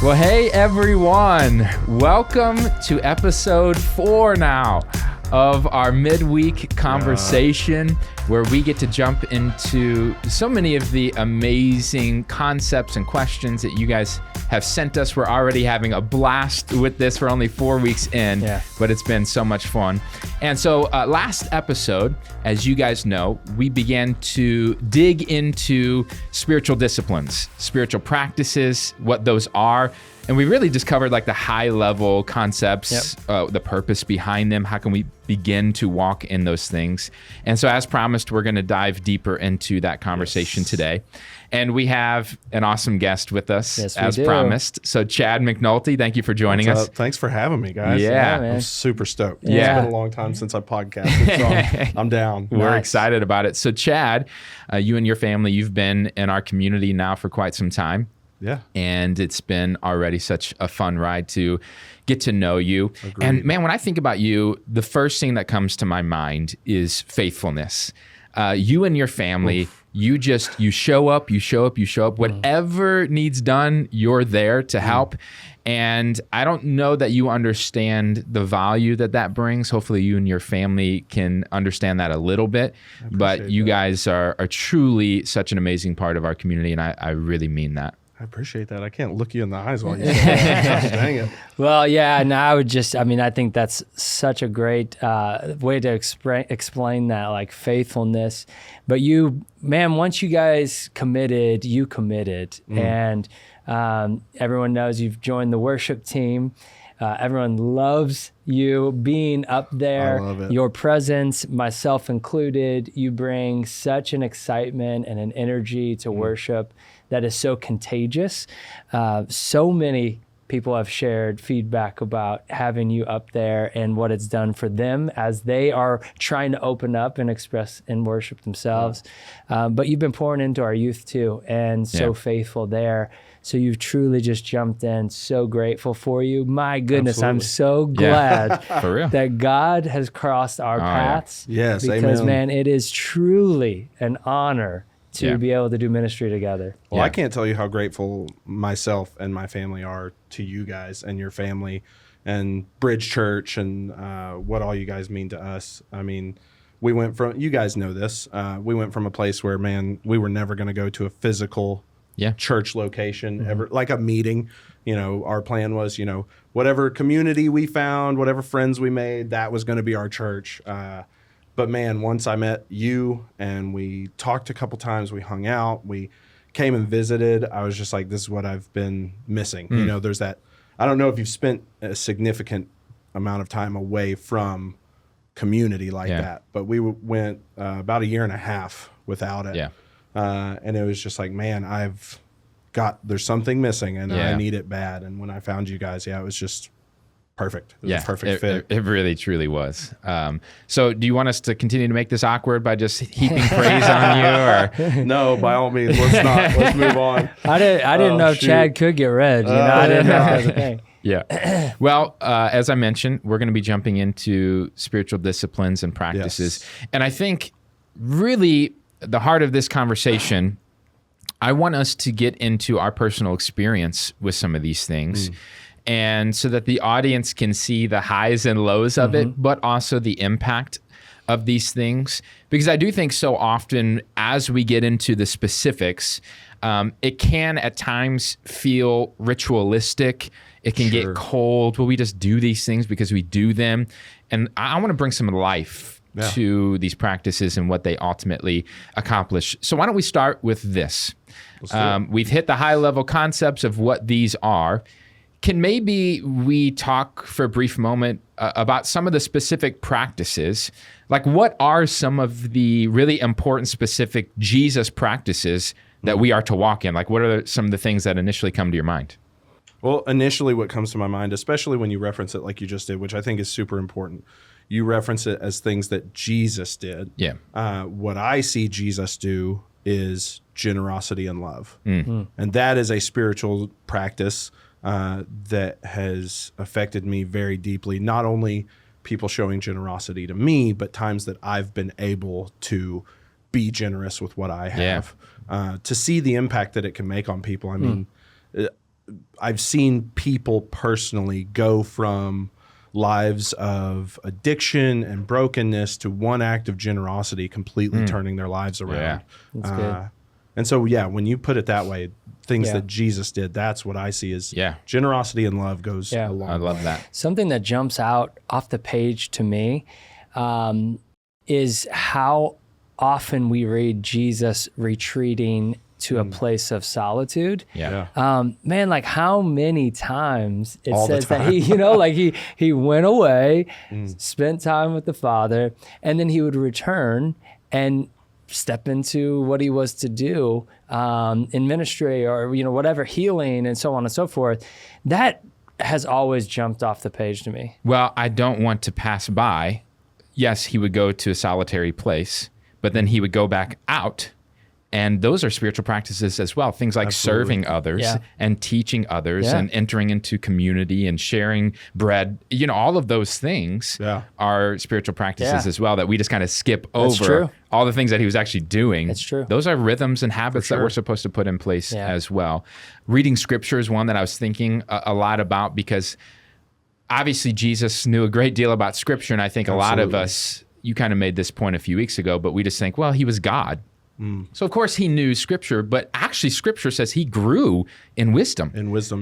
Well, hey everyone, welcome to episode 4 now of our Midweek Conversation, where we get to jump into so many of the amazing concepts and questions that you guys have sent us. We're already having a blast with this. We're only 4 weeks in, but it's been so much fun. And so last episode, as you guys know, we began to dig into spiritual disciplines, spiritual practices, what those are. And we really just covered like the high level concepts, the purpose behind them. How can we begin to walk in those things? And so as promised, we're going to dive deeper into that conversation today. And we have an awesome guest with us, as promised. So Chad McNulty, thank you for joining us. Thanks for having me, guys. Yeah, I'm super stoked. It's been a long time since I podcasted, so I'm down. We're excited about it. So Chad, you and your family, you've been in our community now for quite some time. Yeah. And it's been already such a fun ride to get to know you. Agreed. And man, when I think about you, the first thing that comes to my mind is faithfulness. You and your family, you show up. Whatever needs done, you're there to help. And I don't know that you understand the value that brings. Hopefully you and your family can understand that a little bit. But you guys are truly such an amazing part of our community, and I really mean that. I appreciate that. I can't look you in the eyes while you say that. Dang it. Well, yeah, and I think that's such a great way to explain that, like faithfulness. But once you guys committed, you committed. And everyone knows you've joined the worship team. Everyone loves you being up there. I love it. Your presence, myself included, you bring such an excitement and an energy to worship that is so contagious. So many people have shared feedback about having you up there and what it's done for them as they are trying to open up and express and worship themselves. But you've been pouring into our youth too, and so faithful there. So you've truly just jumped in. So grateful for you. My goodness, I'm so glad For real. that God has crossed our paths. Yes, because, amen. man, it is truly an honor to be able to do ministry together. Well, I can't tell you how grateful myself and my family are to you guys and your family and Bridge Church and what all you guys mean to us. I mean, we went from, you guys know this, we went from a place where, man, we were never going to go to a physical church location, ever, like a meeting. You know, our plan was, whatever community we found, whatever friends we made, that was going to be our church. But man, once I met you and we talked a couple times, we hung out, we came and visited, I was just like, this is what I've been missing. There's that, I don't know if you've spent a significant amount of time away from community like that, but we went about a year and a half without it. And it was just like, man, there's something missing and I need it bad. And when I found you guys, it was just perfect. It was a perfect fit. It really, truly was. So do you want us to continue to make this awkward by just heaping praise on you? Or? No, by all means, let's not. Let's move on. I didn't know if Chad could get red. I didn't know that was a thing. Yeah. Well, as I mentioned, we're going to be jumping into spiritual disciplines and practices. And I think really the heart of this conversation, I want us to get into our personal experience with some of these things. And so that the audience can see the highs and lows of it, but also the impact of these things. Because I do think so often as we get into the specifics, it can at times feel ritualistic. It can get cold. Well, we just do these things because we do them. And I want to bring some life to these practices and what they ultimately accomplish. So why don't we start with this? We've hit the high level concepts of what these are. Can maybe we talk for a brief moment about some of the specific practices? Like, what are some of the really important, specific Jesus practices that we are to walk in? Like, what are some of the things that initially come to your mind? Well, initially what comes to my mind, especially when you reference it like you just did, which I think is super important, you reference it as things that Jesus did. Yeah. What I see Jesus do is generosity and love. And that is a spiritual practice that has affected me very deeply. Not only people showing generosity to me, but times that I've been able to be generous with what I have, to see the impact that it can make on people. I mean, I've seen people personally go from lives of addiction and brokenness to one act of generosity, completely turning their lives around. Yeah. That's good. And so, when you put it that way, things that Jesus did, that's what I see is generosity and love goes a long way. I love that. Something that jumps out off the page to me is how often we read Jesus retreating to a place of solitude. Man, like how many times it All the says that time. he, like he went away, spent time with the Father, and then he would return and step into what he was to do in ministry or, whatever, healing and so on and so forth. That has always jumped off the page to me. Well, I don't want to pass by. Yes, he would go to a solitary place, but then he would go back out. And those are spiritual practices as well. Things like serving others and teaching others and entering into community and sharing bread. All of those things are spiritual practices as well that we just kind of skip over. All the things that he was actually doing. That's true. Those are rhythms and habits that we're supposed to put in place as well. Reading scripture is one that I was thinking a lot about because obviously Jesus knew a great deal about scripture. And I think a lot of us, you kind of made this point a few weeks ago, but we just think, well, he was God. So, of course, he knew Scripture, but actually Scripture says he grew in wisdom.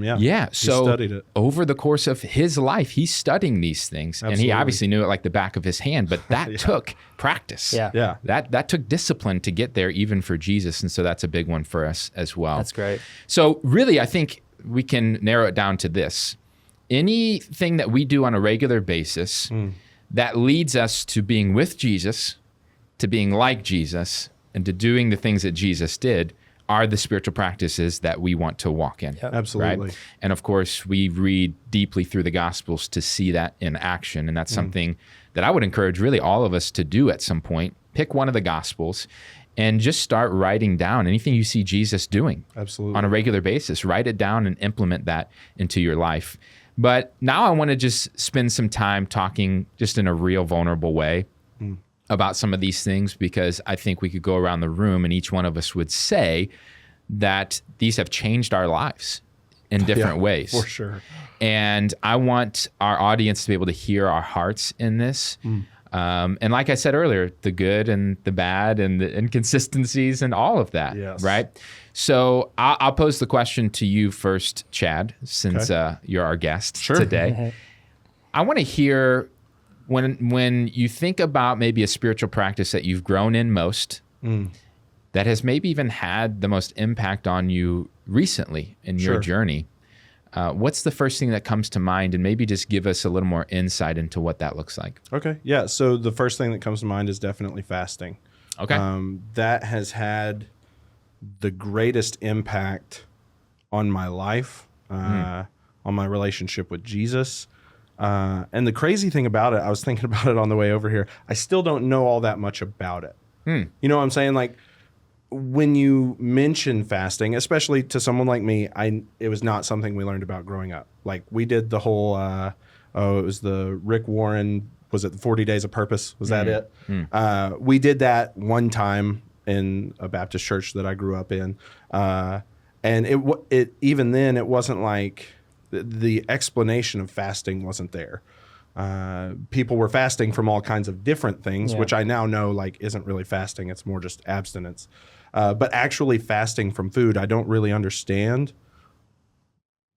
Yeah. So, he studied it. Over the course of his life, he's studying these things. And he obviously knew it like the back of his hand, but that took practice. That took discipline to get there, even for Jesus. And so that's a big one for us as well. That's great. So, really, I think we can narrow it down to this. Anything that we do on a regular basis that leads us to being with Jesus, to being like Jesus, and to doing the things that Jesus did are the spiritual practices that we want to walk in. Absolutely. Right? And of course, we read deeply through the Gospels to see that in action. And that's something that I would encourage really all of us to do at some point. Pick one of the Gospels and just start writing down anything you see Jesus doing on a regular basis. Write it down and implement that into your life. But now I want to just spend some time talking just in a real vulnerable way about some of these things, because I think we could go around the room and each one of us would say that these have changed our lives in different ways. For sure. And I want our audience to be able to hear our hearts in this. And like I said earlier, the good and the bad and the inconsistencies and all of that, right? So I'll pose the question to you first, Chad, since you're our guest today. I want to hear, when you think about maybe a spiritual practice that you've grown in most, that has maybe even had the most impact on you recently in your journey, what's the first thing that comes to mind? And maybe just give us a little more insight into what that looks like. Okay. Yeah. So the first thing that comes to mind is definitely fasting. Okay. That has had the greatest impact on my life, on my relationship with Jesus. And the crazy thing about it, I was thinking about it on the way over here, I still don't know all that much about it. You know what I'm saying? Like, when you mention fasting, especially to someone like me, it was not something we learned about growing up. Like, we did the whole, it was the Rick Warren, was it the 40 Days of Purpose? Was that it? We did that one time in a Baptist church that I grew up in. And it even then, it wasn't like, the explanation of fasting wasn't there. People were fasting from all kinds of different things, which I now know like isn't really fasting. It's more just abstinence. But actually fasting from food, I don't really understand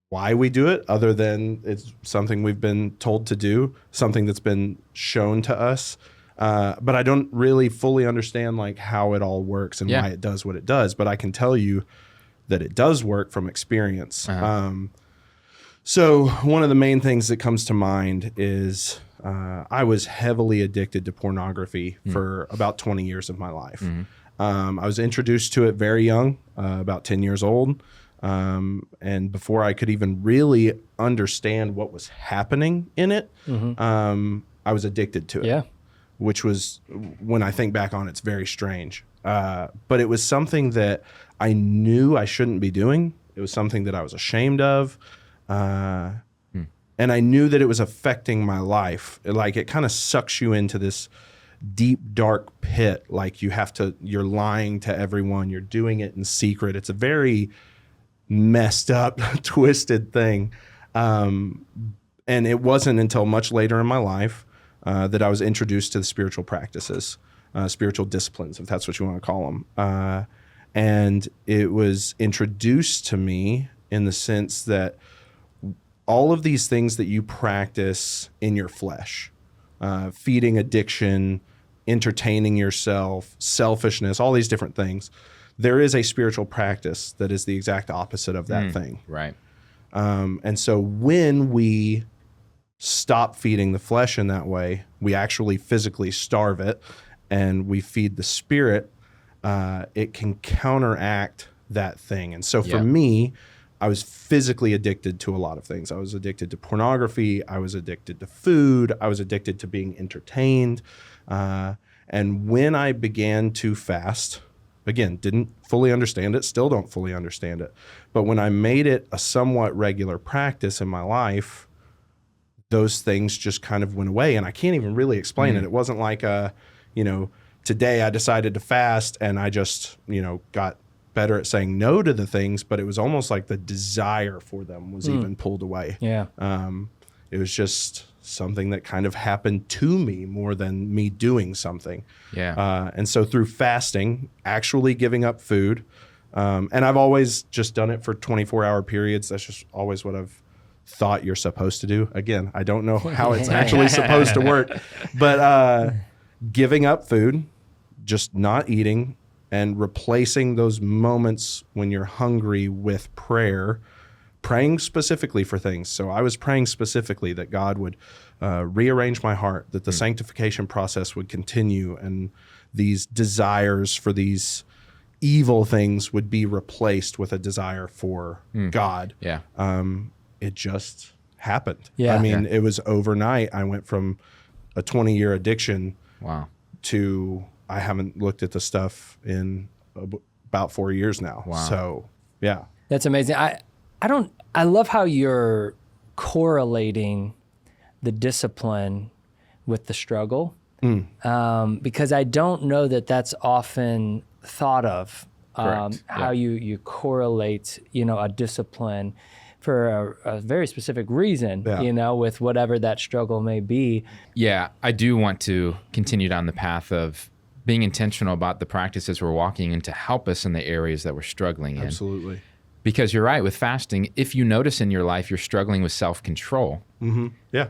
why we do it, other than it's something we've been told to do, something that's been shown to us. But I don't really fully understand like how it all works and why it does what it does. But I can tell you that it does work from experience. So one of the main things that comes to mind is I was heavily addicted to pornography for about 20 years of my life. I was introduced to it very young, about 10 years old. And before I could even really understand what was happening in it, I was addicted to it, which was, when I think back on it, it's very strange. But it was something that I knew I shouldn't be doing. It was something that I was ashamed of. And I knew that it was affecting my life. Like, it kind of sucks you into this deep, dark pit. Like, you're lying to everyone. You're doing it in secret. It's a very messed up, twisted thing. And it wasn't until much later in my life that I was introduced to the spiritual practices, spiritual disciplines, if that's what you want to call them. And it was introduced to me in the sense that all of these things that you practice in your flesh, feeding addiction, entertaining yourself, selfishness, all these different things, there is a spiritual practice that is the exact opposite of that thing. Right. And so when we stop feeding the flesh in that way, we actually physically starve it and we feed the spirit, it can counteract that thing. And so for me, I was physically addicted to a lot of things. I was addicted to pornography. I was addicted to food. I was addicted to being entertained. And when I began to fast, again, didn't fully understand it, still don't fully understand it. But when I made it a somewhat regular practice in my life, those things just kind of went away. And I can't even really explain it. It wasn't like, today I decided to fast and I just, got better at saying no to the things, but it was almost like the desire for them was even pulled away. Yeah. It was just something that kind of happened to me more than me doing something. Yeah. And so through fasting, actually giving up food, and I've always just done it for 24-hour periods. That's just always what I've thought you're supposed to do. Again, I don't know how it's actually supposed to work, but giving up food, just not eating, and replacing those moments when you're hungry with prayer, praying specifically for things. So I was praying specifically that God would rearrange my heart, that the sanctification process would continue, and these desires for these evil things would be replaced with a desire for God. Yeah. It just happened. Yeah. I mean, it was overnight. I went from a 20-year addiction to I haven't looked at the stuff in about 4 years now. Wow. So, yeah. That's amazing. I love how you're correlating the discipline with the struggle, because I don't know that that's often thought of, how you correlate, a discipline for a very specific reason, with whatever that struggle may be. Yeah, I do want to continue down the path of being intentional about the practices we're walking in to help us in the areas that we're struggling in. Absolutely. Because you're right, with fasting, if you notice in your life you're struggling with self-control,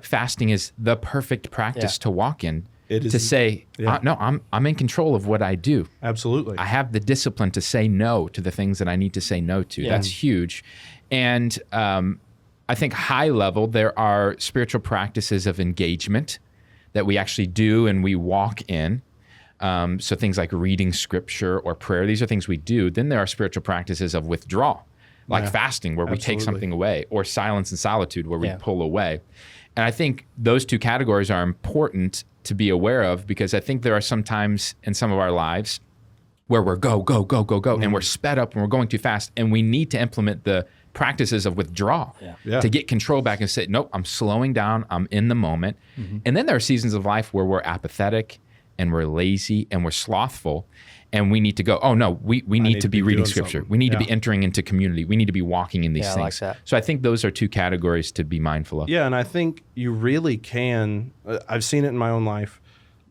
fasting is the perfect practice to walk in. It is, to say, no, I'm in control of what I do. Absolutely. I have the discipline to say no to the things that I need to say no to. That's huge. And I think high level, there are spiritual practices of engagement that we actually do and we walk in. So things like reading scripture or prayer, these are things we do. Then there are spiritual practices of withdrawal, like fasting, where we take something away, or silence and solitude, where we pull away. And I think those two categories are important to be aware of, because I think there are some times in some of our lives where we're go, and we're sped up and we're going too fast, and we need to implement the practices of withdrawal to get control back and say, nope, I'm slowing down, I'm in the moment. And then there are seasons of life where we're apathetic and we're lazy and we're slothful, and we need to go, oh no, we need to be reading scripture. Something. We need to be entering into community. We need to be walking in these things. I like that. So I think those are two categories to be mindful of. Yeah, and I think you really can. I've seen it in my own life.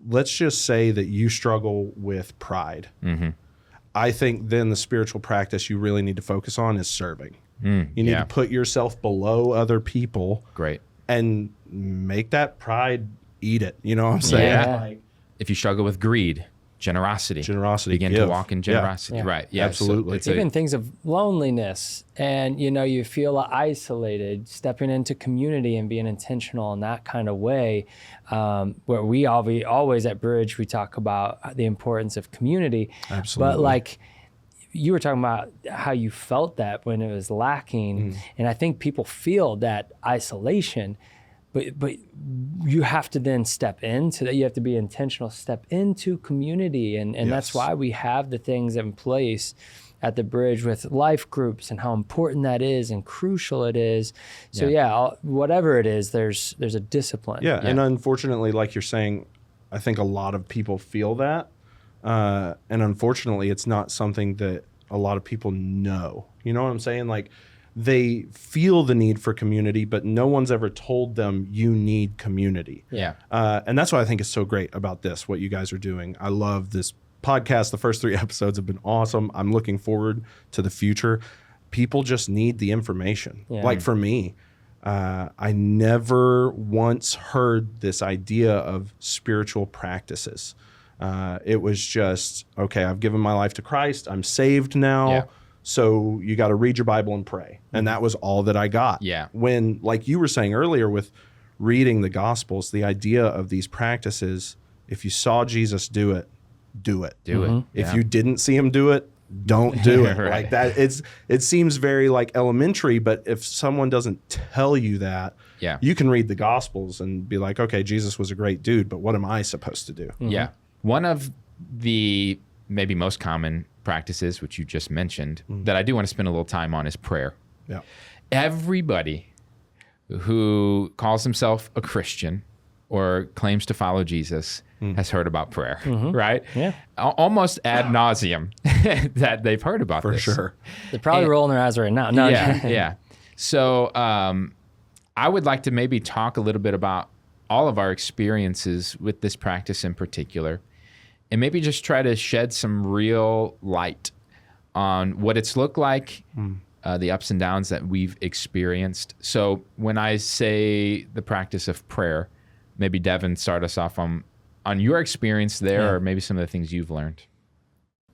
Let's just say that you struggle with pride. I think then the spiritual practice you really need to focus on is serving. You need to put yourself below other people. Great. And make that pride eat it. You know what I'm saying? Yeah. If you struggle with greed, generosity, begin give. to walk in generosity. Right. Yeah. Absolutely. So Even things of loneliness, and you feel isolated, stepping into community and being intentional in that kind of way, where we always at Bridge, we talk about the importance of community. Absolutely. But like you were talking about how you felt that when it was lacking, and I think people feel that isolation. But you have to then step into that. You have to be intentional, step into community. And that's why we have the things in place at the Bridge with life groups and how important that is and crucial it is. So whatever it is, there's a discipline. Yeah, and unfortunately, like you're saying, I think a lot of people feel that. And unfortunately, it's not something that a lot of people know. You know what I'm saying? Like, they feel the need for community, but no one's ever told them you need community. Yeah. And that's what I think is so great about this, what you guys are doing. I love this podcast. The first 3 episodes have been awesome. I'm looking forward to the future. People just need the information. Yeah. Like for me, I never once heard this idea of spiritual practices. It was just, okay, I've given my life to Christ. I'm saved now. Yeah. So you got to read your Bible and pray. And that was all that I got. Yeah. When, like you were saying earlier with reading the Gospels, the idea of these practices, if you saw Jesus do it, do it. Do it. If you didn't see him do it, don't do it. Right. Like that. It seems very like elementary, but if someone doesn't tell you that, Yeah. you can read the Gospels and be like, okay, Jesus was a great dude, but what am I supposed to do? Yeah. One of the maybe most common practices, which you just mentioned, that I do want to spend a little time on is prayer. Yeah. Everybody who calls himself a Christian or claims to follow Jesus has heard about prayer, right? Yeah. Almost ad nauseum that they've heard about For this. sure. They're probably rolling their eyes right now. No, Yeah, yeah. So I would like to maybe talk a little bit about all of our experiences with this practice in particular, and maybe just try to shed some real light on what it's looked like, the ups and downs that we've experienced. So when I say the practice of prayer, maybe Devin, start us off on your experience there, or maybe some of the things you've learned.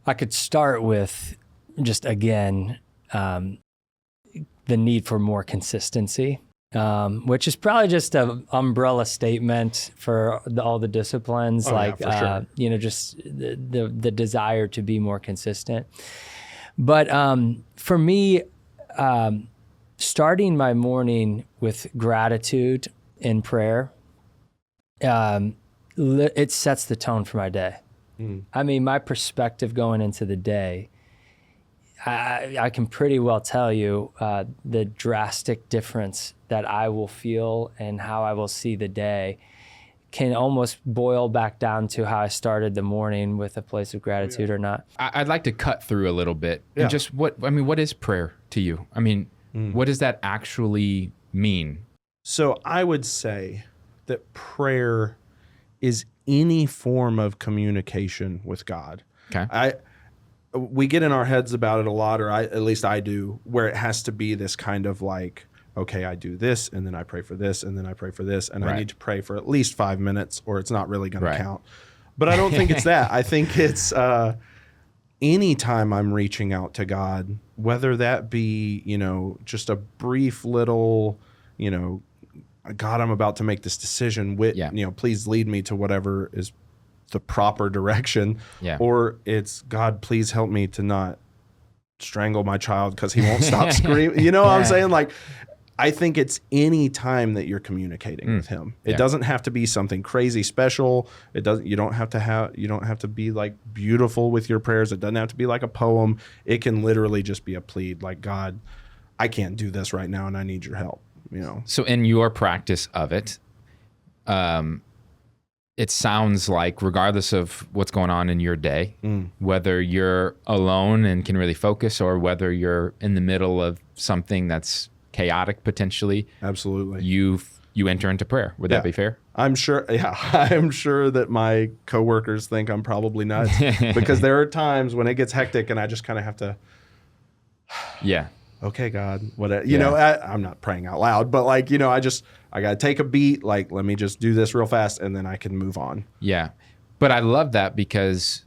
I could start with just, again, the need for more consistency, which is probably just an umbrella statement for all the disciplines, for sure. Just the desire to be more consistent. But for me, starting my morning with gratitude in prayer, it sets the tone for my day. I mean, my perspective going into the day, I can pretty well tell you the drastic difference that I will feel and how I will see the day can almost boil back down to how I started the morning with a place of gratitude or not. I'd like to cut through a little bit and just what is prayer to you? I mean, what does that actually mean? So I would say that prayer is any form of communication with God. Okay. We get in our heads about it a lot, or at least I do, where it has to be this kind of like, okay, I do this, and then I pray for this, and then I pray for this, and I need to pray for at least 5 minutes, or it's not really going to count. But I don't think it's that. I think it's anytime I'm reaching out to God, whether that be, just a brief little, God, I'm about to make this decision. Please lead me to whatever is the proper direction. Yeah. Or it's, God, please help me to not strangle my child because he won't stop screaming. You know what I'm saying? Like, I think it's any time that you're communicating with him. It doesn't have to be something crazy special. You don't have to be like beautiful with your prayers. It doesn't have to be like a poem. It can literally just be a plead, like, God, I can't do this right now and I need your help. So in your practice of it, it sounds like regardless of what's going on in your day, whether you're alone and can really focus or whether you're in the middle of something that's chaotic potentially, absolutely, you enter into prayer. Would that be fair? I'm sure. Yeah, I'm sure that my coworkers think I'm probably nuts because there are times when it gets hectic and I just kind of have to. Yeah. Okay, God, I'm not praying out loud, but I got to take a beat. Like, let me just do this real fast and then I can move on. Yeah. But I love that because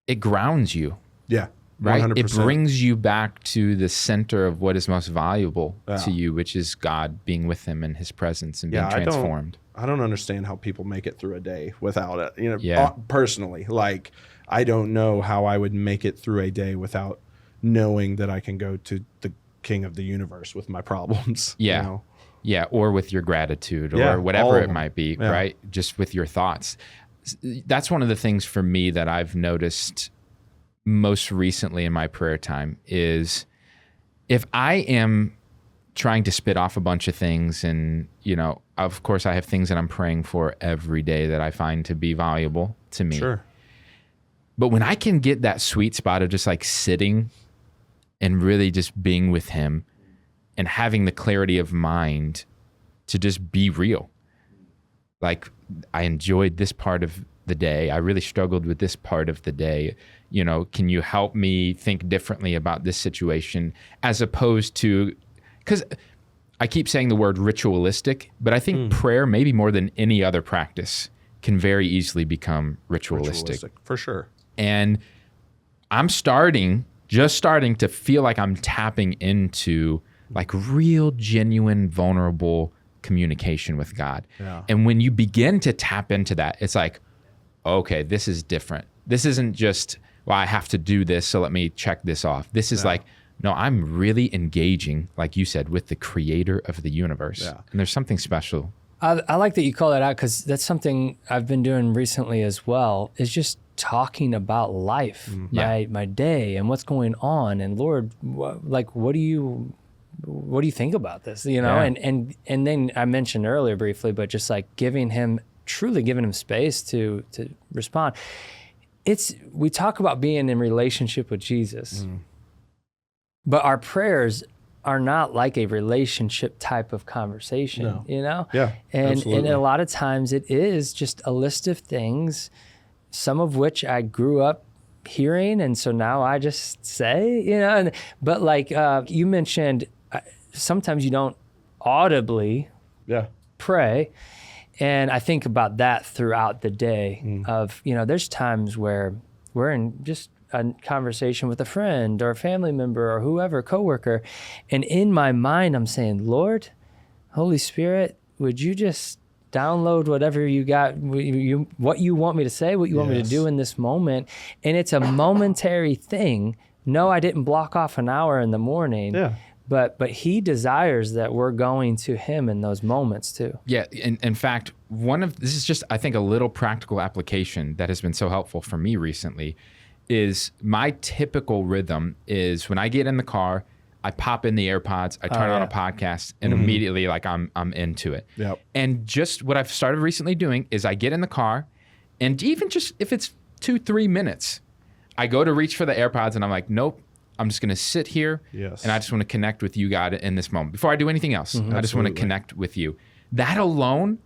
it grounds you. Yeah. 100%. Right. It brings you back to the center of what is most valuable to you, which is God being with him in his presence and being transformed. I don't understand how people make it through a day without it. Personally, like, I don't know how I would make it through a day without knowing that I can go to the King of the universe with my problems. Yeah. Yeah. Or with your gratitude or whatever it might be, right? Just with your thoughts. That's one of the things for me that I've noticed most recently in my prayer time is if I am trying to spit off a bunch of things and, of course I have things that I'm praying for every day that I find to be valuable to me. Sure. But when I can get that sweet spot of just like sitting and really just being with him and having the clarity of mind to just be real. Like, I enjoyed this part of the day. I really struggled with this part of the day. You know, can you help me think differently about this situation, as opposed to, because I keep saying the word ritualistic, but I think prayer, maybe more than any other practice, can very easily become ritualistic. For sure. And I'm just starting to feel like I'm tapping into like real, genuine, vulnerable communication with God. Yeah. And when you begin to tap into that, it's like, okay, this is different. This isn't just, well, I have to do this, so let me check this off. This is like, no, I'm really engaging, like you said, with the creator of the universe. Yeah. And there's something special. I like that you call that out, because that's something I've been doing recently as well, is just talking about life, my day and what's going on. And Lord, what do you think about this? You know, and then I mentioned earlier briefly, but just like truly giving him space to respond. We talk about being in relationship with Jesus, but our prayers are not like a relationship type of conversation, you know? Yeah, and a lot of times it is just a list of things, some of which I grew up hearing, and so now I just say, you know, but like you mentioned, sometimes you don't audibly pray. And I think about that throughout the day of, you know, there's times where we're in just a conversation with a friend or a family member or whoever, coworker. And in my mind, I'm saying, Lord, Holy Spirit, would you just download whatever you got, what you want me to say, what you want me to do in this moment. And it's a momentary thing. No, I didn't block off an hour in the morning. Yeah. But he desires that we're going to him in those moments too. Yeah. In fact, this is just, I think, a little practical application that has been so helpful for me recently, is my typical rhythm is when I get in the car, I pop in the AirPods, I turn on a podcast, and immediately like I'm into it. Yep. And just what I've started recently doing is I get in the car, and even just if it's 2-3 minutes, I go to reach for the AirPods and I'm like, nope, I'm just going to sit here and I just want to connect with you, God, in this moment. Before I do anything else, I just want to connect with you. That alone,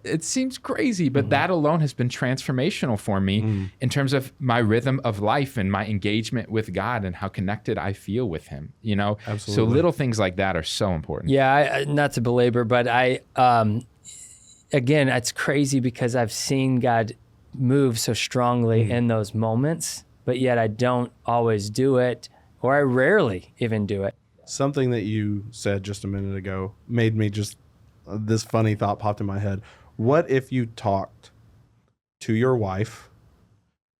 it seems crazy, but that alone has been transformational for me in terms of my rhythm of life and my engagement with God and how connected I feel with him, you know? Absolutely. So little things like that are so important. Yeah, not to belabor, but again, it's crazy because I've seen God move so strongly in those moments, but yet I don't always do it, or I rarely even do it. Something that you said just a minute ago made me this funny thought popped in my head. What if you talked to your wife,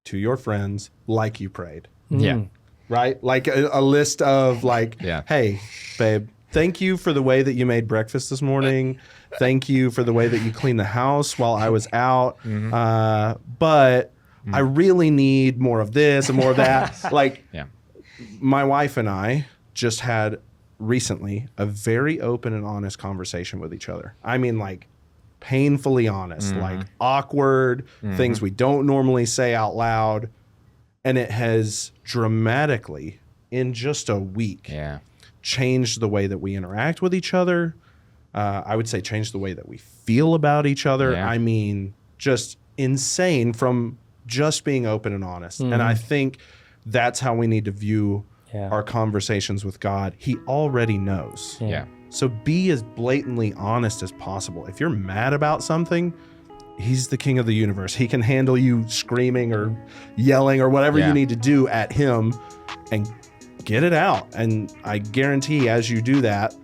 to your friends, like you prayed? Yeah. Right? Like a list of like, hey, babe, thank you for the way that you made breakfast this morning. Thank you for the way that you cleaned the house while I was out. But I really need more of this and more of that. Like, my wife and I just had recently a very open and honest conversation with each other. I mean, like painfully honest, like awkward things we don't normally say out loud. And it has dramatically, in just a week, changed the way that we interact with each other. I would say changed the way that we feel about each other. I mean, just insane from just being open and honest. And I think that's how we need to view our conversations with God. He already knows. So be as blatantly honest as possible. If you're mad about something, he's the king of the universe. He can handle you screaming or yelling or whatever you need to do at him and get it out. And I guarantee as you do that,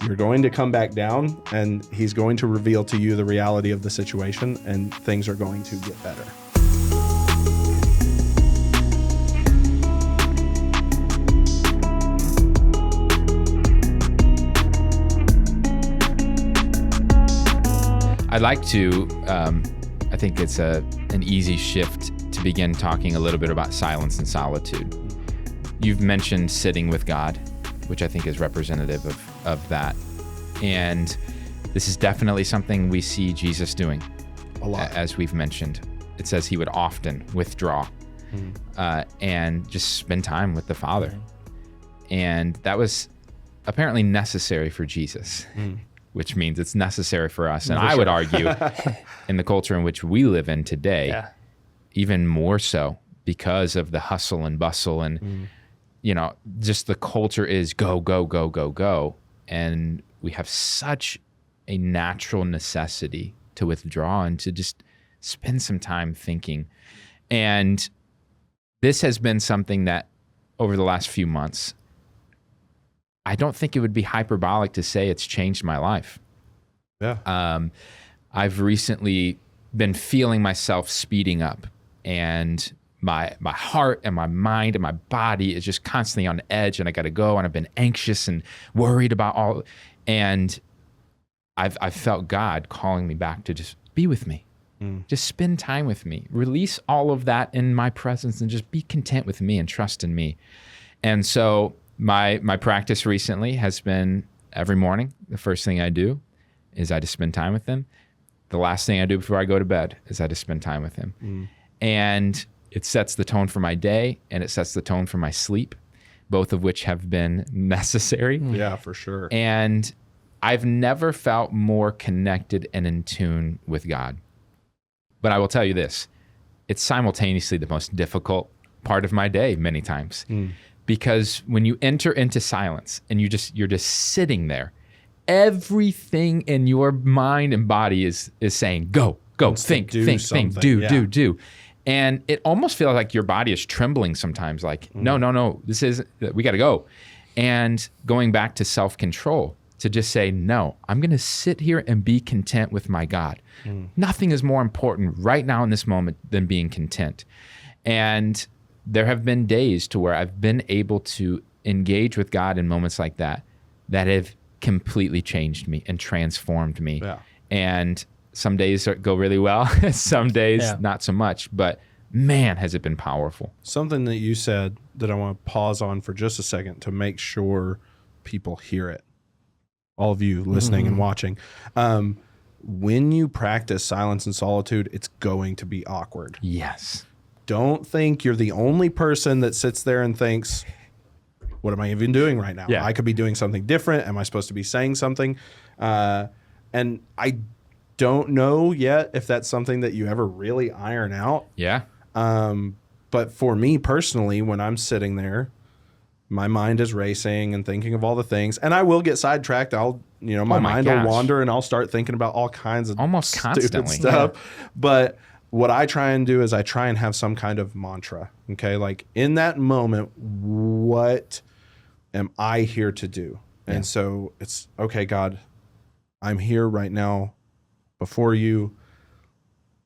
you're going to come back down and he's going to reveal to you the reality of the situation and things are going to get better. I'd like to, I think it's an easy shift to begin talking a little bit about silence and solitude. You've mentioned sitting with God, which I think is representative of that. And this is definitely something we see Jesus doing a lot. As we've mentioned. It says he would often withdraw and just spend time with the Father. And that was apparently necessary for Jesus, which means it's necessary for us. And I would argue in the culture in which we live in today, even more so because of the hustle and bustle and, just the culture is go, go, go, go, go. And we have such a natural necessity to withdraw and to just spend some time thinking. And this has been something that over the last few months, I don't think it would be hyperbolic to say it's changed my life. Yeah. I've recently been feeling myself speeding up, and my heart and my mind and my body is just constantly on edge, and I got to go, and I've been anxious and worried about all, and I've felt God calling me back to just be with me. Just spend time with me. Release all of that in my presence and just be content with me and trust in me. And so my practice recently has been every morning, the first thing I do is I just spend time with him. The last thing I do before I go to bed is I just spend time with him. And it sets the tone for my day, and it sets the tone for my sleep, both of which have been necessary. Yeah, for sure. And I've never felt more connected and in tune with God. But I will tell you this, it's simultaneously the most difficult part of my day many times. Because when you enter into silence and you're just sitting there, everything in your mind and body is saying, go, think, do. And it almost feels like your body is trembling sometimes, like, no, we got to go. And going back to self-control, to just say, no, I'm going to sit here and be content with my God. Nothing is more important right now in this moment than being content. And there have been days to where I've been able to engage with God in moments like that have completely changed me and transformed me. Yeah. And some days go really well, some days not so much, but man, has it been powerful. Something that you said that I want to pause on for just a second to make sure people hear it. All of you listening and watching. When you practice silence and solitude, it's going to be awkward. Yes. Don't think you're the only person that sits there and thinks, what am I even doing right now? Yeah. I could be doing something different. Am I supposed to be saying something? And I don't know yet if that's something that you ever really iron out. Yeah. But for me personally, when I'm sitting there, my mind is racing and thinking of all the things, and I will get sidetracked. My mind will wander, and I'll start thinking about all kinds of almost stupid stuff. Yeah. But what I try and do is I try and have some kind of mantra. Okay, like in that moment, what am I here to do? Yeah. And so it's okay, God, I'm here right now before you.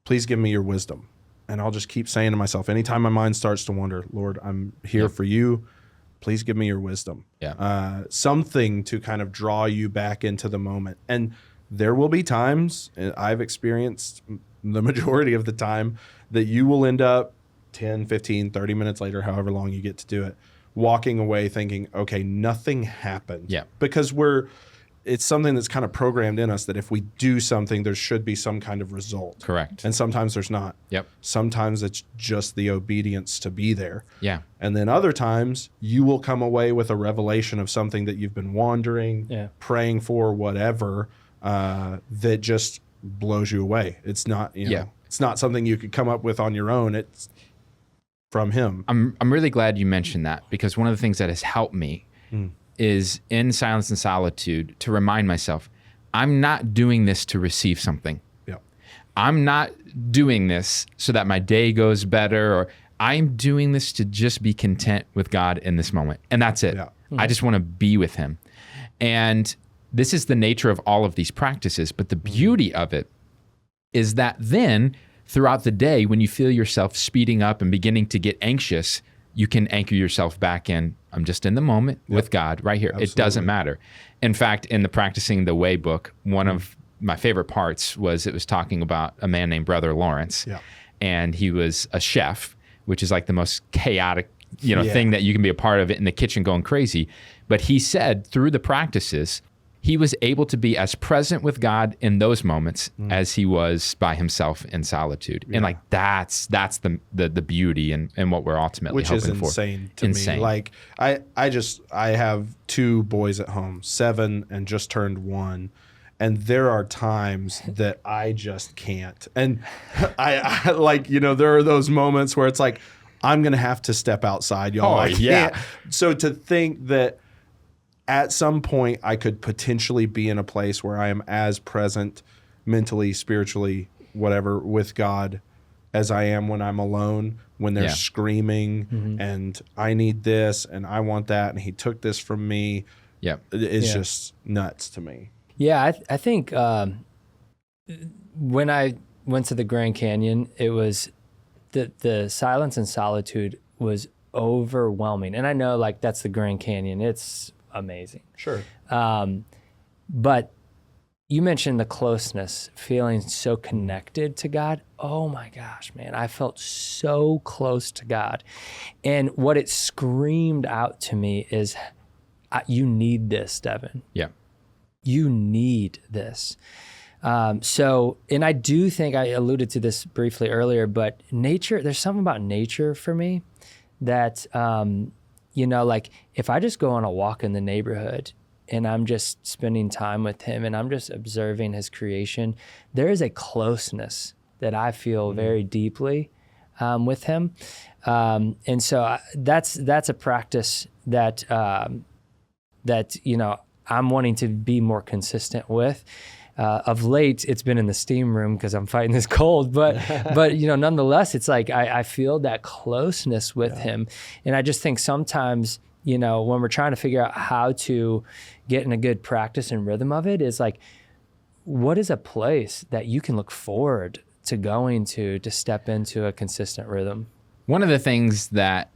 Please give me your wisdom. And I'll just keep saying to myself, anytime my mind starts to wander, Lord, I'm here for you. Please give me your wisdom. Yeah. Something to kind of draw you back into the moment. And there will be times, I've experienced the majority of the time, that you will end up 10, 15, 30 minutes later, however long you get to do it, walking away thinking, okay, nothing happened. Yeah. Because it's something that's kind of programmed in us that if we do something, there should be some kind of result. Correct. And sometimes there's not. Yep. Sometimes it's just the obedience to be there. Yeah. And then other times you will come away with a revelation of something that you've been wandering, praying for, whatever, that just blows you away. It's not, it's not something you could come up with on your own. It's from him. I'm really glad you mentioned that, because one of the things that has helped me is in silence and solitude to remind myself, I'm not doing this to receive something. Yeah. I'm not doing this so that my day goes better, or I'm doing this to just be content with God in this moment. And that's it. Yeah. I just want to be with him. And this is the nature of all of these practices. But the beauty of it is that then throughout the day, when you feel yourself speeding up and beginning to get anxious, you can anchor yourself back in. I'm just in the moment with God right here. Absolutely. It doesn't matter. In fact, in the Practicing the Way book, one of my favorite parts was it was talking about a man named Brother Lawrence. Yeah. And he was a chef, which is like the most chaotic thing that you can be a part of it in the kitchen going crazy. But he said through the practices, he was able to be as present with God in those moments as he was by himself in solitude. And like that's the beauty and what we're ultimately hoping for. Which is insane to me. Like I have 2 boys at home, 7 and just turned 1. And there are times that I just can't. And I like, you know, there are those moments where it's like, I'm going to have to step outside, y'all. Oh, yeah. So to think that at some point I could potentially be in a place where I am as present mentally, spiritually, whatever, with God as I am when I'm alone, when they're screaming and I need this and I want that and he took this from me. Yeah. It's just nuts to me. Yeah, I think when I went to the Grand Canyon, it was the silence and solitude was overwhelming. And I know like that's the Grand Canyon. It's amazing. Sure. But you mentioned the closeness, feeling so connected to God. Oh my gosh, man, I felt so close to God. And what it screamed out to me is, you need this, Devin. Yeah. You need this. And I do think I alluded to this briefly earlier, but nature, there's something about nature for me that, you know, like if I just go on a walk in the neighborhood and I'm just spending time with him and I'm just observing his creation, there is a closeness that I feel very deeply with him. And so that's a practice that, you know, I'm wanting to be more consistent with. Of late, it's been in the steam room because I'm fighting this cold, but you know, nonetheless, it's like I feel that closeness with him. And I just think sometimes, you know, when we're trying to figure out how to get in a good practice and rhythm of it, is like, what is a place that you can look forward to going to step into a consistent rhythm? One of the things that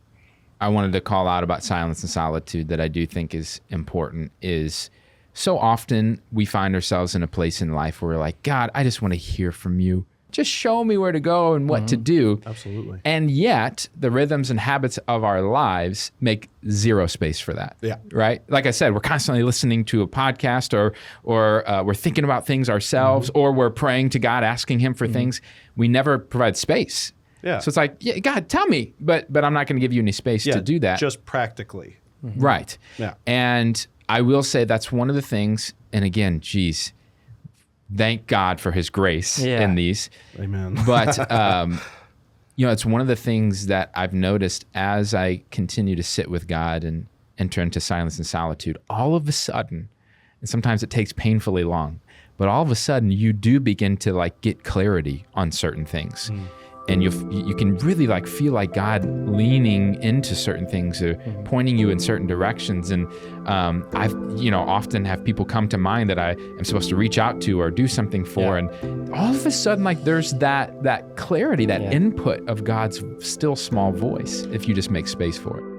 I wanted to call out about silence and solitude that I do think is important is so often we find ourselves in a place in life where we're like, God, I just want to hear from you. Just show me where to go and what to do. Absolutely. And yet the rhythms and habits of our lives make zero space for that. Yeah. Right? Like I said, we're constantly listening to a podcast or we're thinking about things ourselves or we're praying to God, asking him for things. We never provide space. Yeah. So it's like, yeah, God, tell me, but I'm not going to give you any space to do that. Just practically. Right. Yeah. And I will say that's one of the things, and again, geez, thank God for his grace in these. Amen. But, you know, it's one of the things that I've noticed as I continue to sit with God and enter into silence and solitude, all of a sudden, and sometimes it takes painfully long, but all of a sudden you do begin to like get clarity on certain things. And you can really like feel like God leaning into certain things or pointing you in certain directions. And I've, you know, often have people come to mind that I am supposed to reach out to or do something for. And all of a sudden, like there's that clarity, that input of God's still small voice, if you just make space for it.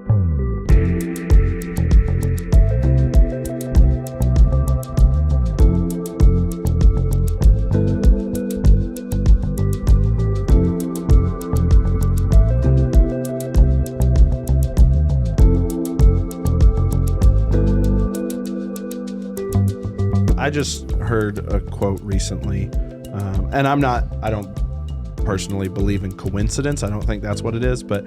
I just heard a quote recently, and I don't personally believe in coincidence. I don't think that's what it is, but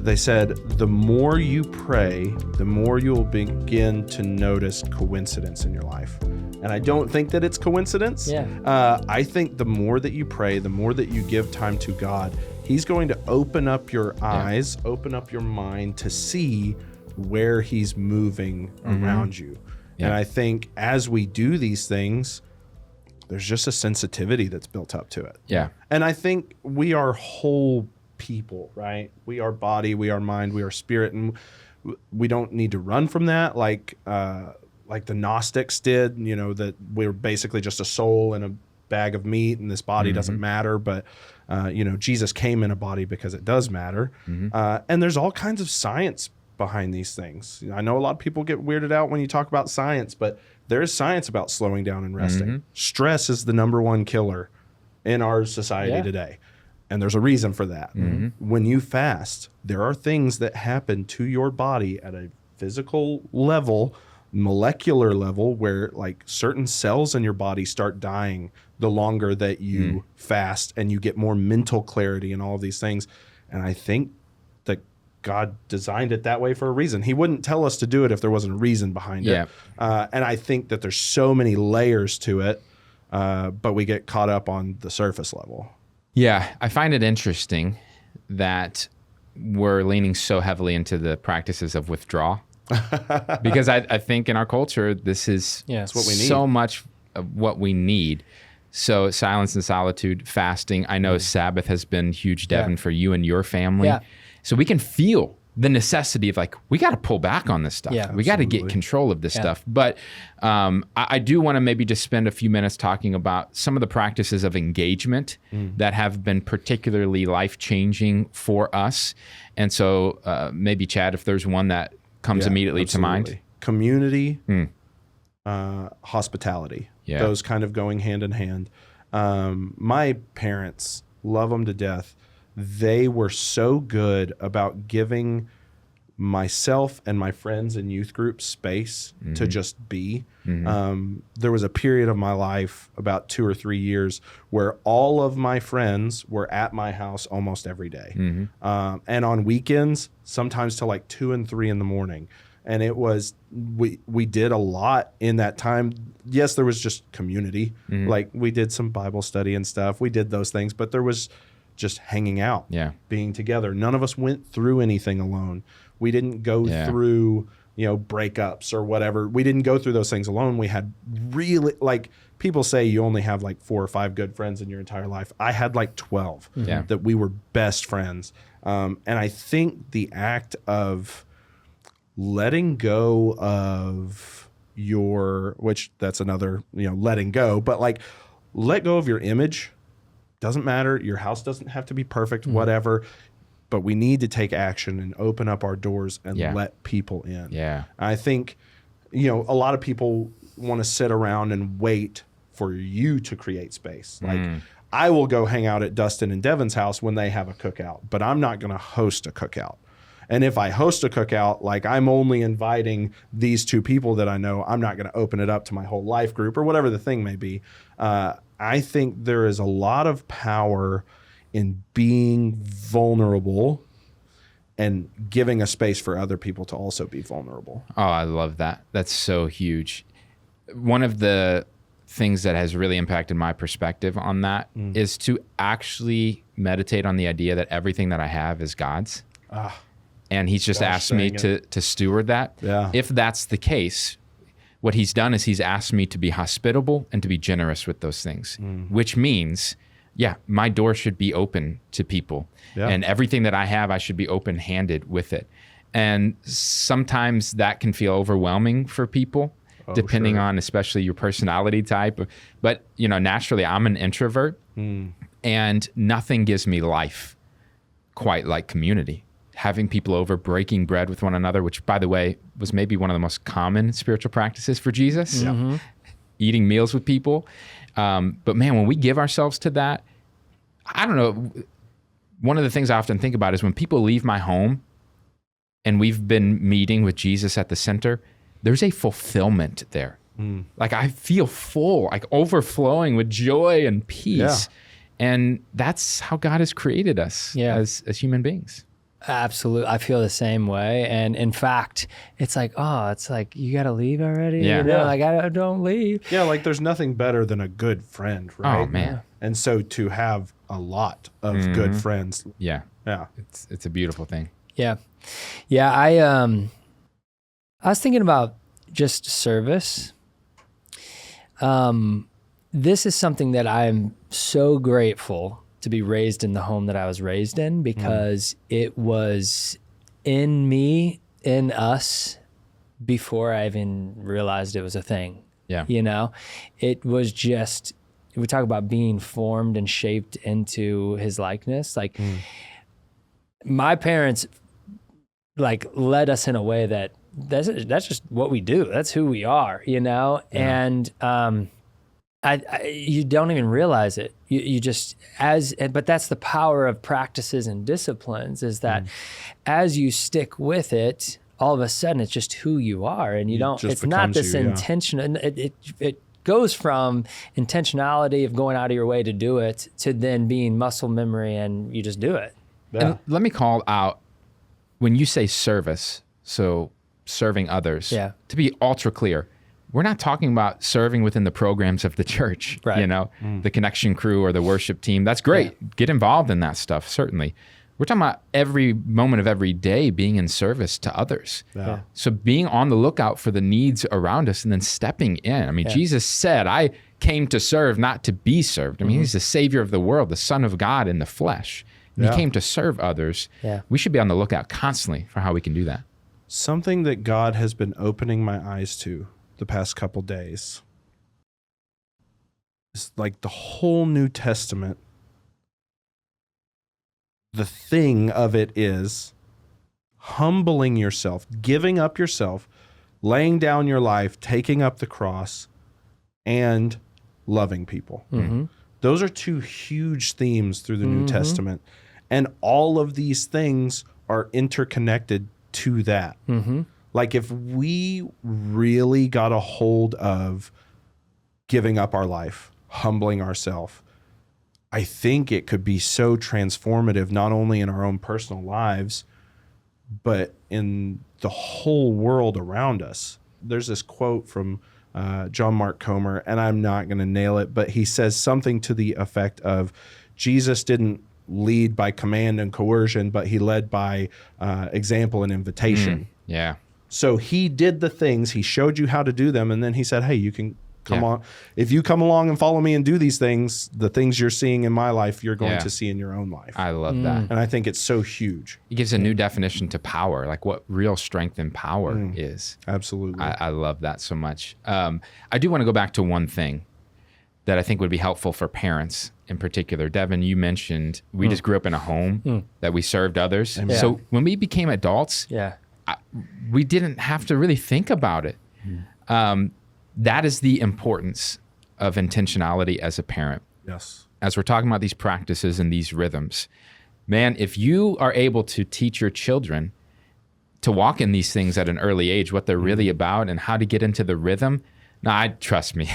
they said the more you pray, the more you'll begin to notice coincidence in your life. And I don't think that it's coincidence. Yeah. I think the more that you pray, the more that you give time to God, he's going to open up your eyes, open up your mind to see where he's moving around you. Yeah. And I think as we do these things, there's just a sensitivity that's built up to it. Yeah. And I think we are whole people, right? We are body, we are mind, we are spirit, and we don't need to run from that like the Gnostics did, you know, that we're basically just a soul in a bag of meat and this body doesn't matter. But, you know, Jesus came in a body because it does matter. And there's all kinds of science behind these things. I know a lot of people get weirded out when you talk about science, but there is science about slowing down and resting. Stress is the #1 killer in our society today. And there's a reason for that. When you fast, there are things that happen to your body at a physical level molecular level where like certain cells in your body start dying the longer that you fast, and you get more mental clarity and all of these things. And I think that God designed it that way for a reason. He wouldn't tell us to do it if there wasn't a reason behind it. And I think that there's so many layers to it, but we get caught up on the surface level. Yeah, I find it interesting that we're leaning so heavily into the practices of withdrawal because I think in our culture, this is It's what we need. so much of what we need. So silence and solitude, fasting. I know Sabbath has been huge, Devin, for you and your family. Yeah. So we can feel the necessity of like, we got to pull back on this stuff. Yeah, we got to get control of this stuff. But I do want to maybe just spend a few minutes talking about some of the practices of engagement that have been particularly life-changing for us. And so maybe, Chad, if there's one that comes immediately to mind. Community, hospitality. Yeah. Those kind of going hand in hand. My parents, love them to death. They were so good about giving myself and my friends in youth group space to just be. There was a period of my life, about 2 or 3 years, where all of my friends were at my house almost every day. And on weekends, sometimes till like 2 and 3 in the morning. And it was, we did a lot in that time. Yes, there was just community. Like we did some Bible study and stuff. We did those things, but there was just hanging out, being together. None of us went through anything alone. We didn't go through, breakups or whatever. We didn't go through those things alone. We had really, like, people say you only have like 4 or 5 good friends in your entire life. I had like 12 that we were best friends. And I think the act of letting go of which that's another, letting go, but like let go of your image. Doesn't matter. Your house doesn't have to be perfect, whatever. But we need to take action and open up our doors and let people in. Yeah. I think, a lot of people want to sit around and wait for you to create space. Like I will go hang out at Dustin and Devin's house when they have a cookout, but I'm not going to host a cookout. And if I host a cookout, like I'm only inviting these 2 people that I know, I'm not going to open it up to my whole life group or whatever the thing may be. I think there is a lot of power in being vulnerable and giving a space for other people to also be vulnerable. Oh, I love that. That's so huge. One of the things that has really impacted my perspective on that is to actually meditate on the idea that everything that I have is God's. And he's just asked me to steward that. Yeah. If that's the case, what he's done is he's asked me to be hospitable and to be generous with those things, which means, my door should be open to people. And everything that I have, I should be open-handed with it. And sometimes that can feel overwhelming for people, depending on especially your personality type. But, naturally, I'm an introvert, and nothing gives me life quite like community. Having people over, breaking bread with one another, which, by the way, was maybe one of the most common spiritual practices for Jesus, eating meals with people. But man, when we give ourselves to that, I don't know, one of the things I often think about is when people leave my home and we've been meeting with Jesus at the center, there's a fulfillment there. Like I feel full, like overflowing with joy and peace. And that's how God has created us as human beings. Absolutely. I feel the same way. And in fact, it's like, you got to leave already? Yeah. Like, I don't leave. Yeah, like there's nothing better than a good friend, right? Oh, man. And so to have a lot of good friends. Yeah. Yeah. It's a beautiful thing. Yeah. Yeah. I was thinking about just service. This is something that I'm so grateful to be raised in the home that I was raised in, because it was in me, in us, before I even realized it was a thing. Yeah. It was just, we talk about being formed and shaped into his likeness. Like my parents led us in a way that's just what we do. That's who we are, and you don't even realize it. You just but that's the power of practices and disciplines, is that as you stick with it, all of a sudden it's just who you are, and you don't. It's not this intention. And it goes from intentionality of going out of your way to do it to then being muscle memory, and you just do it. Yeah. And let me call out when you say service, so serving others. Yeah. To be ultra clear, we're not talking about serving within the programs of the church. Right. You know, the connection crew or the worship team. That's great. Yeah. Get involved in that stuff. Certainly. We're talking about every moment of every day being in service to others. Yeah. So being on the lookout for the needs around us and then stepping in. I mean, Jesus said, I came to serve, not to be served. I mean, he's the savior of the world, the Son of God in the flesh. And he came to serve others. Yeah. We should be on the lookout constantly for how we can do that. Something that God has been opening my eyes to the past couple days is like the whole New Testament. The thing of it is humbling yourself, giving up yourself, laying down your life, taking up the cross, and loving people. Mm-hmm. Those are two huge themes through the New Testament. And all of these things are interconnected to that. Mm-hmm. Like if we really got a hold of giving up our life, humbling ourselves, I think it could be so transformative, not only in our own personal lives, but in the whole world around us. There's this quote from John Mark Comer, and I'm not going to nail it, but he says something to the effect of Jesus didn't lead by command and coercion, but he led by example and invitation. Yeah. So he did the things, he showed you how to do them, and then he said, hey, you can come on. If you come along and follow me and do these things, the things you're seeing in my life, you're going to see in your own life. I love that. And I think it's so huge. It gives a new definition to power, like what real strength and power is. Absolutely. I love that so much. I do want to go back to one thing that I think would be helpful for parents in particular. Devin, you mentioned we just grew up in a home that we served others. Yeah. So when we became adults, we didn't have to really think about it. That is the importance of intentionality as a parent. Yes. As we're talking about these practices and these rhythms, man, if you are able to teach your children to walk in these things at an early age, what they're really about and how to get into the rhythm. Now, trust me,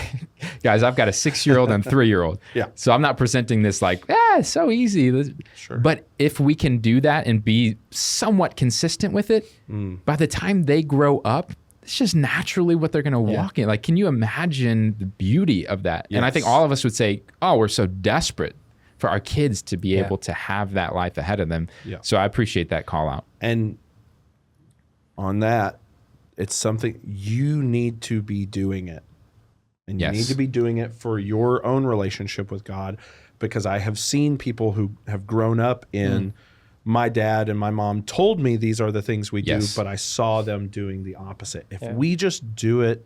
guys, I've got a 6-year-old and 3-year-old. Yeah. So I'm not presenting this like, it's so easy. Sure. But if we can do that and be somewhat consistent with it, by the time they grow up, it's just naturally what they're going to walk in. Like, can you imagine the beauty of that? Yes. And I think all of us would say, we're so desperate for our kids to be able to have that life ahead of them. Yeah. So I appreciate that call out. And on that, it's something you need to be doing it. And you need to be doing it for your own relationship with God, because I have seen people who have grown up in my dad and my mom told me these are the things we do, but I saw them doing the opposite. If we just do it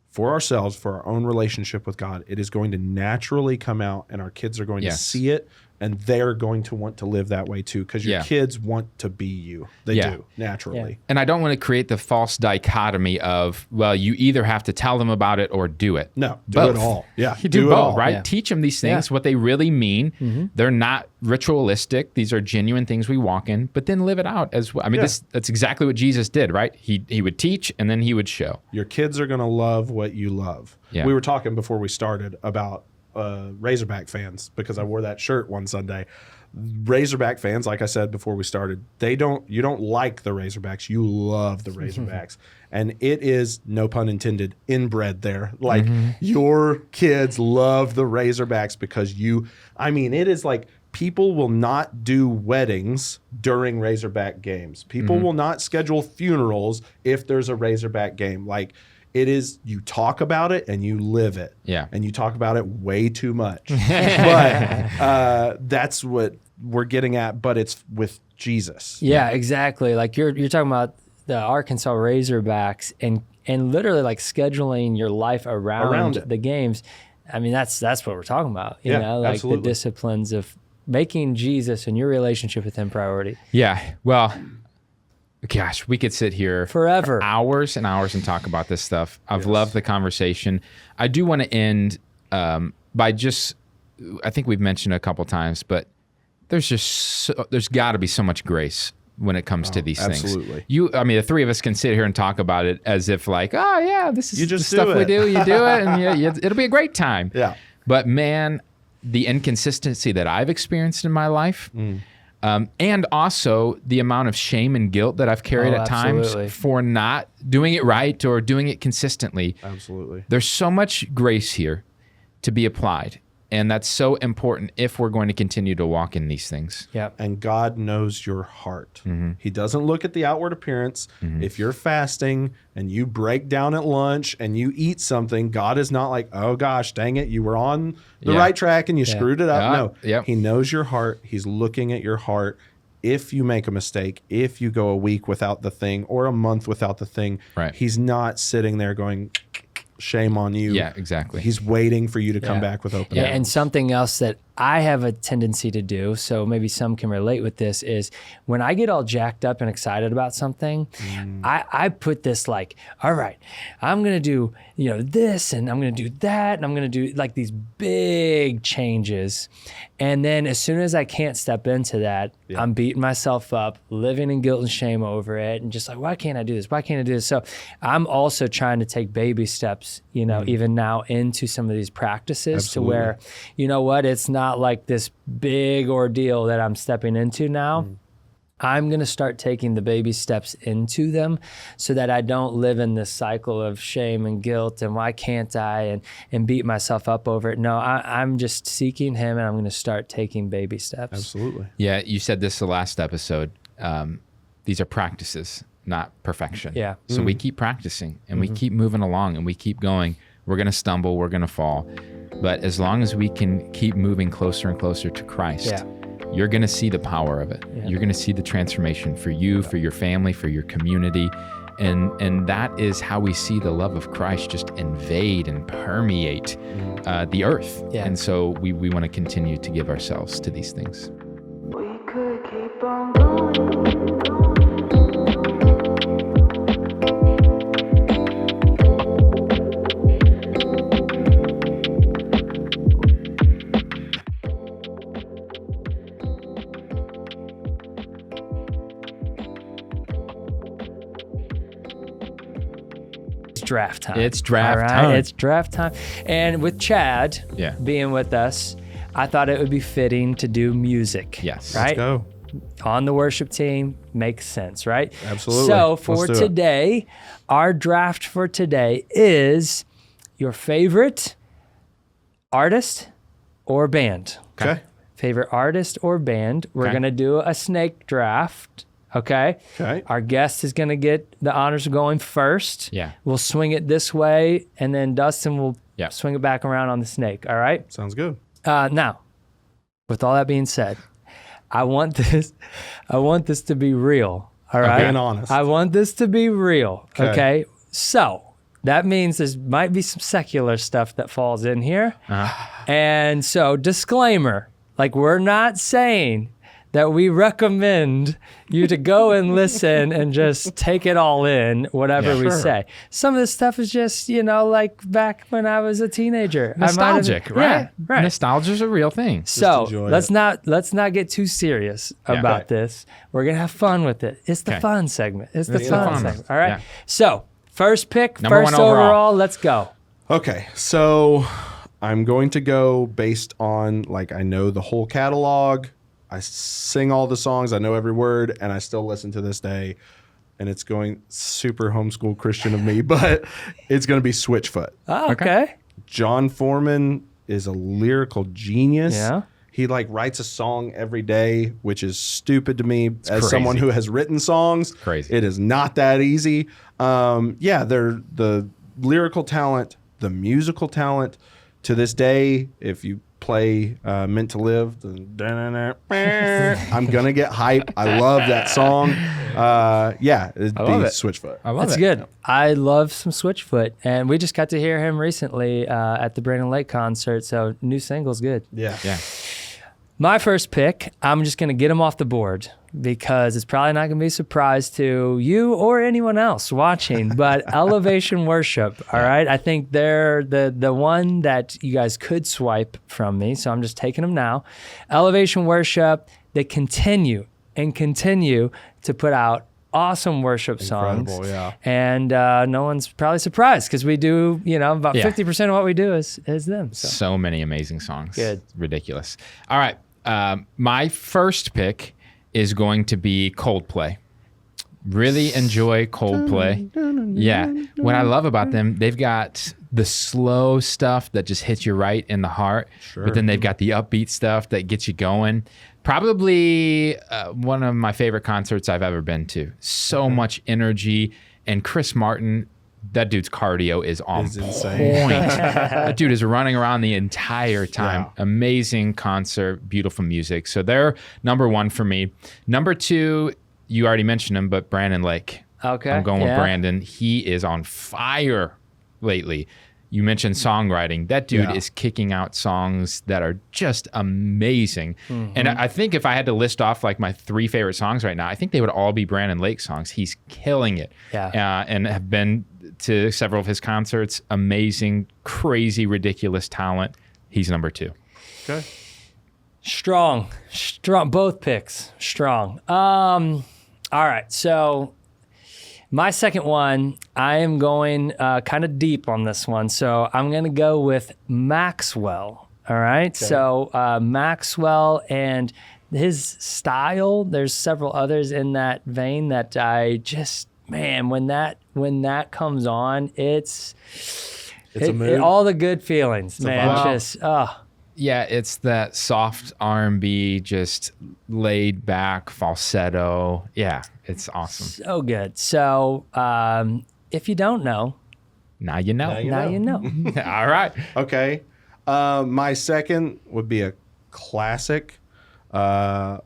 for ourselves, for our own relationship with God, it is going to naturally come out, and our kids are going to see it, and they're going to want to live that way too, because your kids want to be you. They do, naturally. Yeah. And I don't want to create the false dichotomy of, well, you either have to tell them about it or do it. No, do both. it all. Yeah, You do it both, all. right? Yeah. Teach them these things, what they really mean. They're not ritualistic. These are genuine things we walk in, but then live it out as well. I mean, that's exactly what Jesus did, right? He would teach and then he would show. Your kids are going to love what you love. Yeah. We were talking before we started about Razorback fans, because I wore that shirt one Sunday. Razorback fans, like I said before we started, you don't like the Razorbacks, you love the Razorbacks. And it is, no pun intended, inbred there. Like your kids love the Razorbacks because it is like people will not do weddings during Razorback games. People will not schedule funerals if there's a Razorback game. Like, it is, you talk about it and you live it. Yeah. And you talk about it way too much. But that's what we're getting at, but it's with Jesus. Yeah, exactly. Like you're talking about the Arkansas Razorbacks and literally like scheduling your life around the games. I mean, that's what we're talking about. You know, like absolutely. The disciplines of making Jesus and your relationship with him priority. Yeah. Well, gosh, we could sit here forever, for hours and hours and talk about this stuff. I've loved the conversation. I do want to end by just, I think we've mentioned it a couple times, but there's got to be so much grace when it comes to these absolutely. things. I mean, the three of us can sit here and talk about it as if like, oh yeah, this is You the just stuff do we it. do. You do it, and it'll be a great time. Yeah. But man, the inconsistency that I've experienced in my life, and also the amount of shame and guilt that I've carried at times for not doing it right or doing it consistently. Absolutely. There's so much grace here to be applied. And that's so important if we're going to continue to walk in these things. Yeah. And God knows your heart. He doesn't look at the outward appearance. If you're fasting and you break down at lunch and you eat something, God is not like, oh gosh, dang it, you were on the right track and you screwed it up. No, He knows your heart. He's looking at your heart. If you make a mistake, if you go a week without the thing or a month without the thing, He's not sitting there going, shame on you. Yeah, exactly. He's waiting for you to come back with open arms. And something else that I have a tendency to do, so maybe some can relate with this, is when I get all jacked up and excited about something, I put this like, all right, I'm going to do, this and I'm going to do that and I'm going to do like these big changes. And then as soon as I can't step into that, I'm beating myself up, living in guilt and shame over it, and just like, why can't I do this? Why can't I do this? So I'm also trying to take baby steps, even now into some of these practices to where, it's not like this big ordeal that I'm stepping into now. I'm going to start taking the baby steps into them so that I don't live in this cycle of shame and guilt and why can't I and beat myself up over it. No, I'm just seeking Him and I'm going to start taking baby steps. Absolutely. Yeah, you said this the last episode. These are practices, not perfection. Yeah. So we keep practicing and we keep moving along and we keep going. We're going to stumble, we're going to fall. But as long as we can keep moving closer and closer to Christ, you're going to see the power of it. You're going to see the transformation for you, for your family, for your community. And that is how we see the love of Christ just invade and permeate the earth. And so we want to continue to give ourselves to these things. We could keep on going. Draft time. It's draft time. It's draft time. And with Chad being with us, I thought it would be fitting to do music. Yes. Right? Let's go. On the worship team makes sense, right? Absolutely. So for today, our draft for today is your favorite artist or band. Okay. Favorite artist or band. We're going to do a snake draft. Okay. Our guest is going to get the honors of going first. Yeah. We'll swing it this way, and then Dustin will swing it back around on the snake. All right. Sounds good. Now, with all that being said, I want this to be real. All right. Being honest. I want this to be real. Okay. So that means there might be some secular stuff that falls in here. And so, disclaimer, like we're not saying that we recommend you to go and listen and just take it all in, whatever we say. Some of this stuff is just, like back when I was a teenager. Nostalgic, right? Yeah, right. Nostalgia's a real thing. So let's not get too serious about this. We're gonna have fun with it. It's the fun segment. It's the fun segment. All right. Yeah. So first pick, Number first one overall. Let's go. Okay, so I'm going to go based on I know the whole catalog. I sing all the songs. I know every word, and I still listen to this day. And it's going super homeschool Christian of me, but it's going to be Switchfoot. Oh, okay. John Foreman is a lyrical genius. Yeah. He writes a song every day, which is stupid to me as crazy. Someone who has written songs. Crazy. It is not that easy. They're the lyrical talent, the musical talent. To this day, if you play Meant to Live, I'm gonna get hype. I love that song. It'd be Switchfoot. I love That's it. good. I love some Switchfoot, and we just got to hear him recently at the Brandon Lake concert, so new single's good. Yeah. My first pick, I'm just going to get him off the board because it's probably not going to be a surprise to you or anyone else watching, but Elevation Worship, all right? I think they're the one that you guys could swipe from me, so I'm just taking them now. Elevation Worship, they continue and continue to put out awesome worship songs. Incredible, yeah. And no one's probably surprised because we do, about Yeah. 50% of what we do is them. So many amazing songs. Good. It's ridiculous. All right. My first pick is going to be Coldplay. Really enjoy Coldplay. Yeah. What I love about them, they've got the slow stuff that just hits you right in the heart. Sure. But then they've got the upbeat stuff that gets you going. Probably one of my favorite concerts I've ever been to. So much energy. And Chris Martin, that dude's cardio is on It's point. insane. That dude is running around the entire time. Yeah. Amazing concert, beautiful music. So they're number one for me. Number two, you already mentioned him, but Brandon Lake. Okay. I'm going with yeah. Brandon. He is on fire lately. You mentioned songwriting. That dude Yeah. is kicking out songs that are just amazing. Mm-hmm. And I think if I had to list off like my 3 favorite songs right now, I think they would all be Brandon Lake songs. He's killing it. Yeah. And have been to several of his concerts. Amazing, crazy, ridiculous talent. He's number 2. Okay. Strong. Both picks. Strong. All right. So my second one, I am going kind of deep on this one. So I'm going to go with Maxwell. All right. So Maxwell and his style, there's several others in that vein that I just, man, when that comes on, it's a mood. all the good feelings, man. vibe. Just, Yeah, it's that soft R&B, just laid back falsetto. Yeah, it's awesome. so good. So if you don't know, Now you know. now you know. All right. Okay. My second would be a classic. The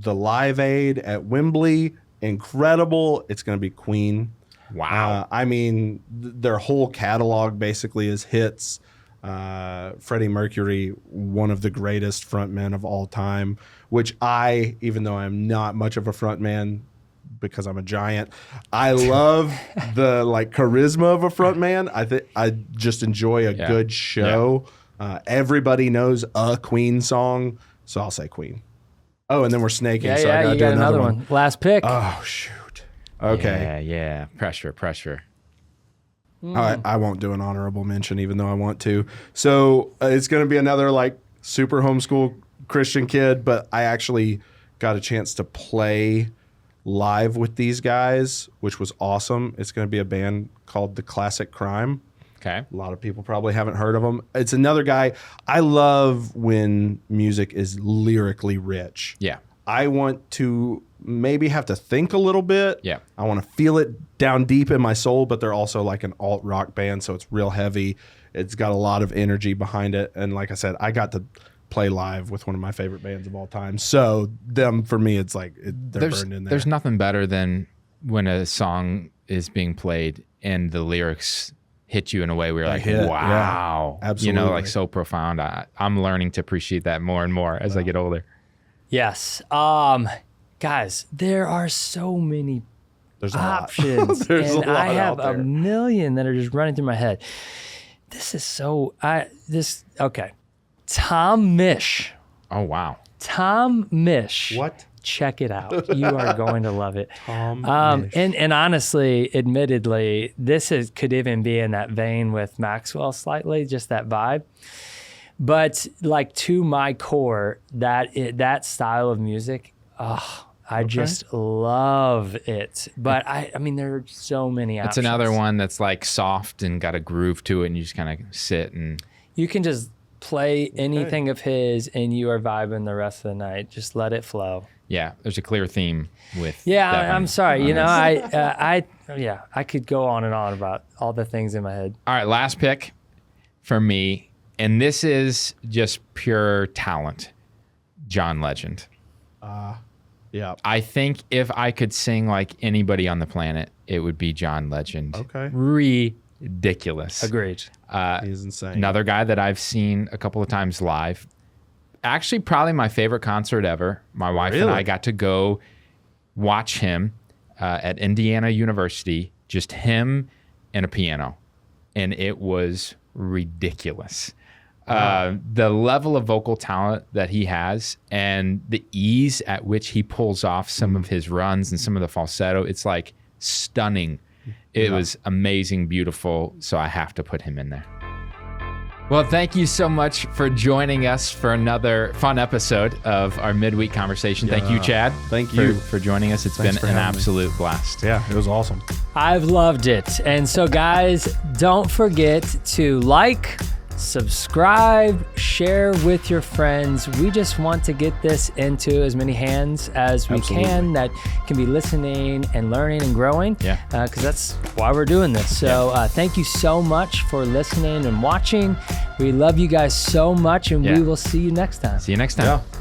Live Aid at Wembley. Incredible. It's going to be Queen. Wow. I mean, their whole catalog basically is hits. Freddie Mercury, one of the greatest frontmen of all time, which even though I'm not much of a frontman because I'm a giant, I love the charisma of a frontman. I just enjoy a good show. Everybody knows a Queen song, so I'll say Queen. Oh, and then we're snaking, so I gotta you do got another another one. Last pick. Oh shoot. Okay. Yeah. Pressure. I won't do an honorable mention, even though I want to. So it's going to be another super homeschool Christian kid, but I actually got a chance to play live with these guys, which was awesome. It's going to be a band called The Classic Crime. Okay. A lot of people probably haven't heard of them. It's another guy. I love when music is lyrically rich. Yeah. I want to maybe have to think a little bit. Yeah. I want to feel it down deep in my soul, but they're also like an alt rock band, so it's real heavy. It's got a lot of energy behind it. And like I said, I got to play live with one of my favorite bands of all time. So them, for me, it's like they're burned in there. There's nothing better than when a song is being played and the lyrics hit you in a way where you're like, hit, wow. yeah, absolutely. So profound. I'm learning to appreciate that more and more as I get older. Yes. Guys, there are so many There's a lot. options. There's and a lot I have out a there. million that are just running through my head. This is so okay. Tom Misch. Oh, wow. Tom Misch. What? Check it out. You are going to love it. Tom Misch. And honestly, admittedly, could even be in that vein with Maxwell slightly, just that vibe. But to my core, that style of music, I just love it. But I mean, there are so many options. It's another one that's soft and got a groove to it, and you just kind of sit and... You can just play anything of his, and you are vibing the rest of the night. Just let it flow. Yeah, there's a clear theme with Yeah, that one. I'm sorry. on this. I could go on and on about all the things in my head. All right, last pick for me, and this is just pure talent. John Legend. Yeah. I think if I could sing like anybody on the planet, it would be John Legend. Okay. Ridiculous. Agreed. He's insane. Another guy that I've seen a couple of times live. Actually, probably my favorite concert ever. My wife and Really? I got to go watch him at Indiana University, just him and a piano. And it was ridiculous. The level of vocal talent that he has and the ease at which he pulls off some of his runs and some of the falsetto, it's like stunning. It was amazing, beautiful. So I have to put him in there. Well, thank you so much for joining us for another fun episode of our Midweek Conversation. Thank you, Chad. Thank you for joining us. It's Thanks been for an having me. absolute blast. Yeah, it was awesome. I've loved it. And so, guys, don't forget to like, subscribe, share with your friends. We just want to get this into as many hands as we can that can be listening and learning and growing. Yeah. Because that's why we're doing this. So thank you so much for listening and watching. We love you guys so much, and we will see you next time. See you next time. Yeah.